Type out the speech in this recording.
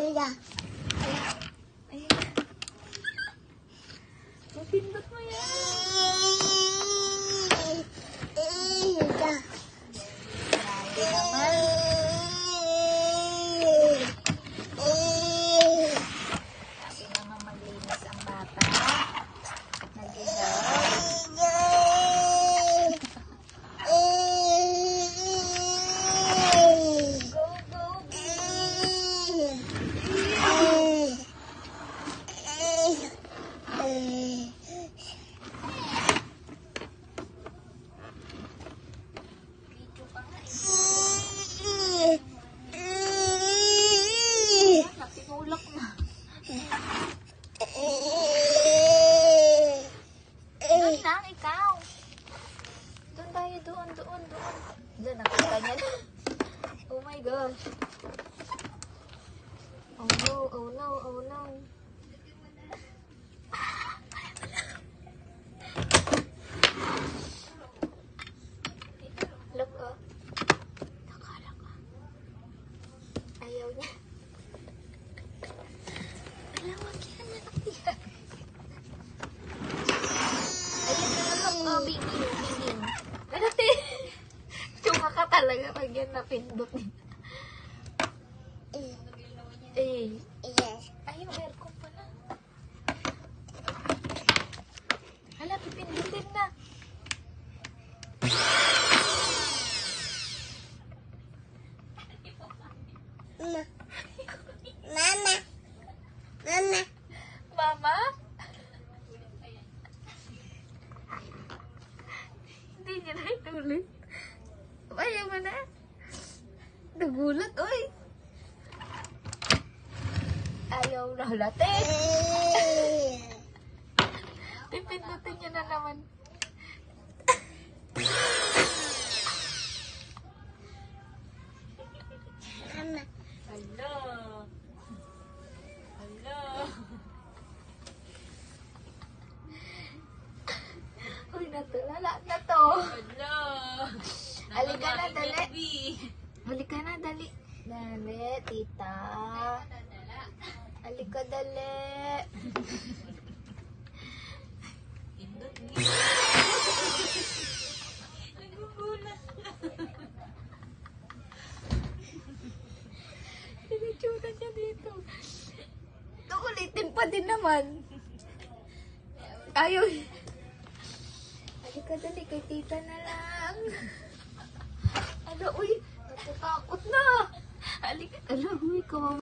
Ayan. Ayan. Pindot mo yan. Grabe naman. Kasi naman maglinis ang bata. Natinulak na. Doon lang, ikaw. Doon tayo, doon. Diyan, nakita niya na. Oh my gosh. Oh no. Look, oh. Nakala ka. Ayaw niya. Alawag yan, anak niya. Ayun na lang, oh, biging. Ganati. Tunga ka talaga pag yan napindot niya. Yes. Ayun, aircon pala. Hala, pipindutin na. Mama? Hindi niya na ituloy. Ayaw mo na. Nagulat, oy. Ayaw na hulatin. Pipindutin niya na naman. Uy, natulala na to. Halika na, dali. Halika na, dali. Dali, tita. Halika, dali. Pinitsura niya dito. Ulitin pa din naman. Ayaw. Halika, dali. Kay tita na lang. Uy. Natatakot na. Halika. Uy, kawawa.